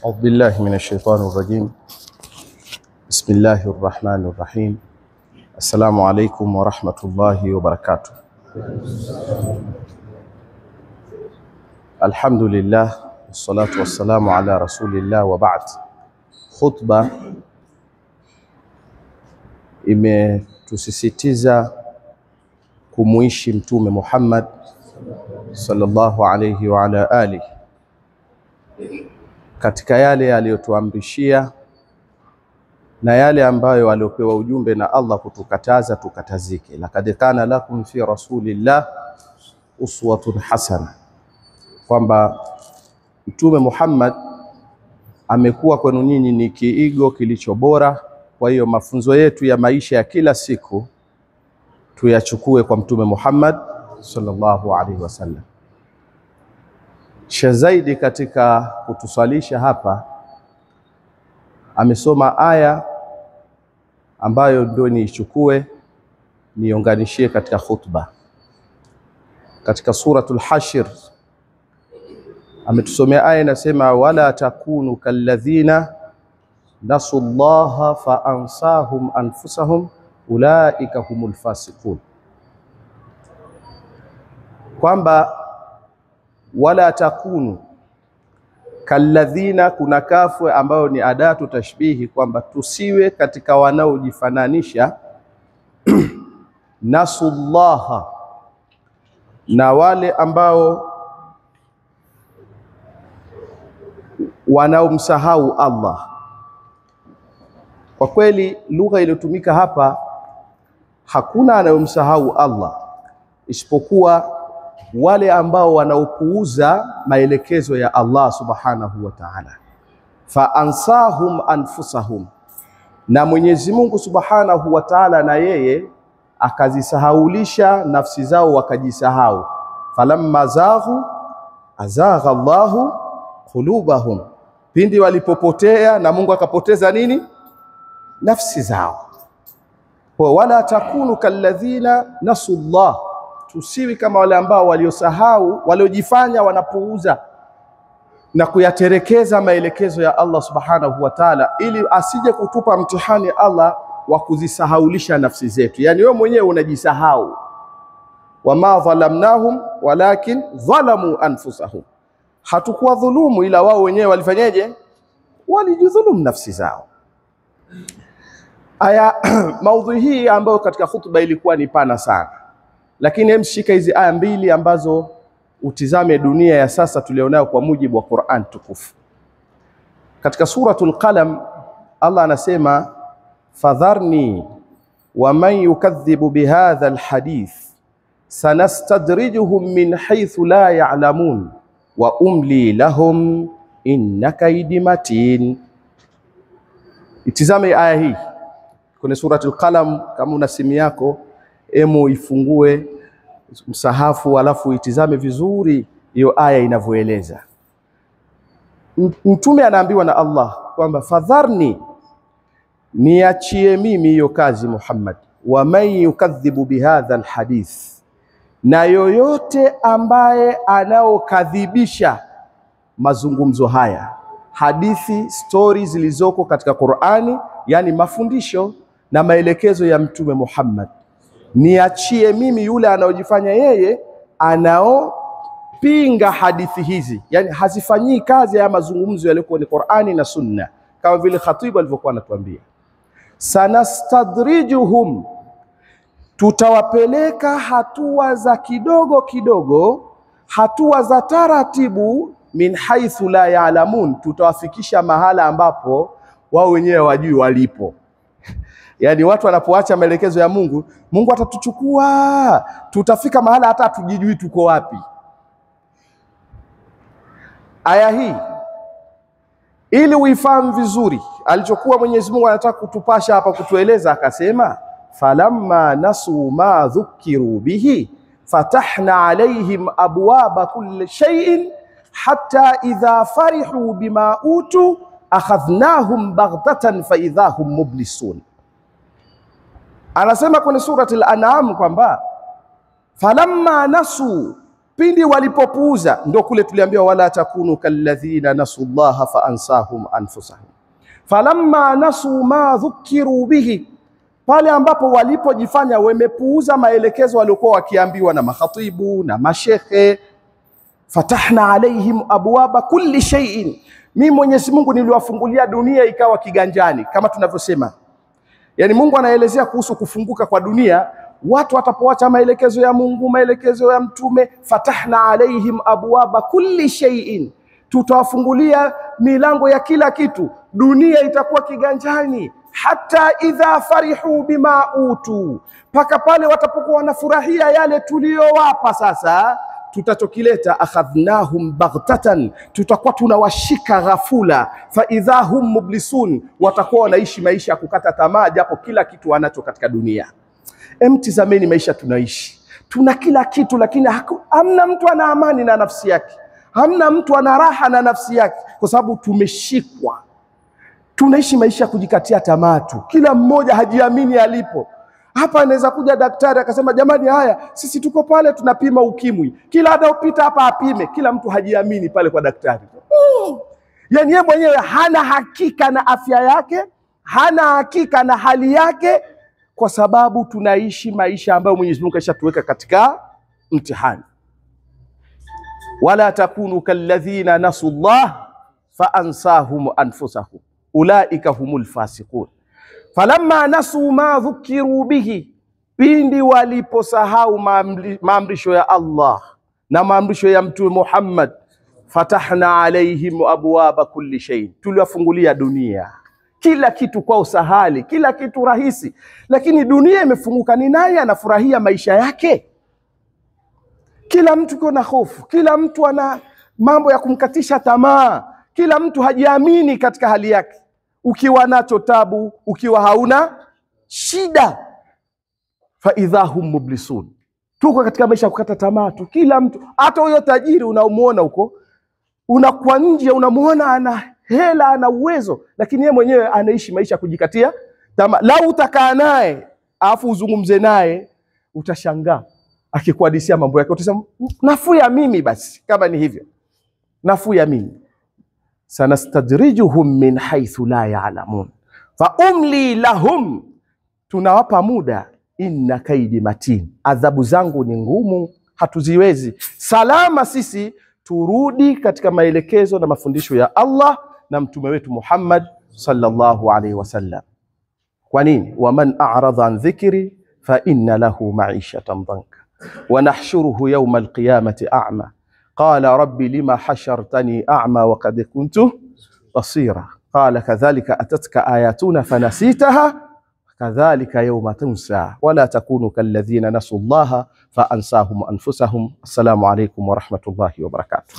أعوذ بالله من الشيطان الرجيم. بسم الله الرحمن الرحيم. السلام عليكم ورحمة الله وبركاته. الحمد لله والصلاة والسلام على رسول الله وبعد. Khutba imetusisitiza kumuishi Mtume Muhammad sallallahu alayhi wa ala alihi katika yale aliyotuamrishia na yale ambayo aliopewa ujumbe na Allah kutukataza tukatazike. Laqad kana lakum fi rasulillah uswatun hasana, kwamba Mtume Muhammad amekuwa kwenu nyinyi ni kiigo kilicho bora. Kwa hiyo mafunzo yetu ya maisha ya kila siku tuyachukue kwa Mtume Muhammad sallallahu alaihi wasallam. Zaidi katika kutusalisha hapa amesoma aya ambayo ndio niichukue niunganishie katika khutba. Katika suratul Hashr ametusomea aya inasema, wala takunu kalladhina nasullaha fa ansahum anfusahum ulaika humul fasiqun, kwamba wala takunu kalladhina, kuna kafu ambayo ni adatu tashbihi, kwamba tusiwe katika wanaojifananisha nasullaha, na wale ambao wanaomsahau Allah. Kwa kweli lugha iliyotumika hapa, hakuna anayomsahau Allah isipokuwa wale ambao wanaopuuza maelekezo ya Allah subhanahu wa ta'ala. Fa ansahum anfusahum, na Mwenyezi Mungu subhanahu wa ta'ala na yeye akazisahaulisha nafsi zao wakajisahau. Falamma zaghu azagha Allahu qulubahum, pindi walipopotea na Mungu akapoteza nini? Nafsi zao. Kwa wala takunu kalladhina nasullah, tusiwi kama wale ambao waliosahau, waliojifanya wanapuuza na kuyaterekeza maelekezo ya Allah subhanahu wa ta'ala, ili asije kutupa mtihani Allah wa kuzisahaulisha nafsi zetu. Yani wewe mwenyewe unajisahau. Wama dhalamnahum walakin dhalamu anfusahum, hatukuwa dhulumu ila wao wenyewe walifanyaje? Walijidhulumu nafsi zao. Aya maudhui hii ambayo katika khutba ilikuwa ni pana sana, lakini mshika hizi aya mbili ambazo utizame dunia ya sasa tulionayo kwa mujibu wa Qur'an tukufu. Katika suratul Qalam Allah anasema, fadharni wa man yukadhibu bihadha alhadith sanastadrijuhum min haythu la ya'lamun wa umli lahum inna kaydi matin. Itizame aya hii kwenye suratul Qalam. Kama una simu yako, emu ifungue msahafu alafu itizame vizuri hiyo aya inavyoeleza. Mtume anaambiwa na Allah kwamba fadharni, niachie mimi hiyo kazi Muhammad, wa man yukadhibu bihadha alhadith, na yoyote ambaye anaokadhibisha mazungumzo haya, hadithi, stories zilizoko katika Qur'ani, yani mafundisho na maelekezo ya Mtume Muhammad, niachie mimi yule anaojifanya yeye anaopinga hadithi hizi, yani hazifanyii kazi ya mazungumzo yaliyokuwa ni Qur'ani na Sunna, kama vile khatibu alivyokuwa anatuambia. Sanastadrijuhum, tutawapeleka hatua za kidogo kidogo, hatua za taratibu, min haithu la ya'lamun, tutawafikisha mahala ambapo wao wenyewe wajui walipo. Yani watu wanapoacha maelekezo ya Mungu, Mungu atatuchukua, tutafika mahala hata hatujijui tuko wapi. Aya hii ili uifahamu vizuri alichokuwa Mwenyezi Mungu anataka kutupasha hapa, kutueleza, akasema, falamma nasu ma dhukiru bihi fatahna alaihim abwaba kulli shay'in hatta idha farihu bima utu akhadhnahum baghtatan fa idhahum mublisun. Anasema kwenye surati al-An'am kwamba falamma nasu, pindi walipopuuza, ndio kule tuliambiwa wala takunu kalladhina nasullaha fa ansahum anfusahum falamma nasu ma dhukiru bihi, pale ambapo walipojifanya wamepuuza maelekezo waliokuwa wakiambiwa na makhatibu na mashekhe, fatahna alaihim abwaba kulli shay'in, mimi Mwenyezi Mungu niliwafungulia dunia ikawa kiganjani, kama tunavyosema. Yani Mungu anaelezea kuhusu kufunguka kwa dunia, watu watapoacha maelekezo ya Mungu, maelekezo ya mtume, fatahna alaihim abwaba kulli shay'in, tutawafungulia milango ya kila kitu, dunia itakuwa kiganjani. Hata idha farihu bima utu, paka pale watapokuwa wanafurahia yale tuliyowapa, sasa tutachokileta, akhadhnahum baghtatan, tutakuwa tunawashika ghafula, fa idha hum mublisun, watakuwa wanaishi maisha ya kukata tamaa, japo kila kitu wanacho katika dunia. Mtizameni maisha tunaishi, tuna kila kitu, lakini hamna mtu ana amani na nafsi yake, hamna mtu ana raha na nafsi yake, kwa sababu tumeshikwa. Tunaishi maisha ya kujikatia tamaa tu, kila mmoja hajiamini alipo. Hapa anaweza kuja daktari akasema jamani, haya sisi tuko pale tunapima ukimwi, kila anaopita hapa apime, kila mtu hajiamini pale kwa daktari. Yani yeye mwenyewe hana hakika na afya yake, hana hakika na hali yake, kwa sababu tunaishi maisha ambayo Mwenyezi Mungu ashatuweka katika mtihani. Wala takunu kalladhina nasullah fa ansahum anfusahum ulaika humul fasiqun falamma nasu ma dhukiru bihi, pindi waliposahau maamrisho ya Allah na maamrisho ya Mtume Muhammad, fatahna alaihim abwaba kulli shay, tuliwafungulia dunia kila kitu kwa usahali, kila kitu rahisi. Lakini dunia imefunguka, ni naye anafurahia maisha yake? Kila mtu kuna hofu, kila mtu ana mambo ya kumkatisha tamaa, kila mtu hajiamini katika hali yake. Ukiwa nacho tabu, ukiwa hauna shida, fa idha hum mublisun, tuko katika maisha ya kukata tamaa tu. Kila mtu, hata huyo tajiri unaomuona huko, unakuwa nje unamuona ana hela, ana uwezo, lakini yeye mwenyewe anaishi maisha ya kujikatia tamaa. Lau utakaa naye afu uzungumze naye, utashangaa akikuhadithia mambo yake, utasema nafuu ya mimi basi, kama ni hivyo nafuu ya mimi. Sanastadrijuhum min haythu la ya'lamun fa umli lahum, tunawapa muda, inna kaidi matin, adhabu zangu ni ngumu, hatuziwezi. Salama sisi turudi katika maelekezo na mafundisho ya Allah na mtume wetu Muhammad sallallahu alaihi wasallam. Kwa nini? Waman a'rada an dhikri fa inna lahu ma'ishatan dhanka wa nahshuruhu yawma alqiyamati a'ma qala rabbi lima hashartani a'ma wa qad kuntu basira qala kadhalika atatka ayatuna fanasitaha kadhalika yawma tunsa wala takunu kalladhina nasu Allaha fa ansahum anfusahum. Assalamu alaykum wa rahmatullahi wa barakatuh.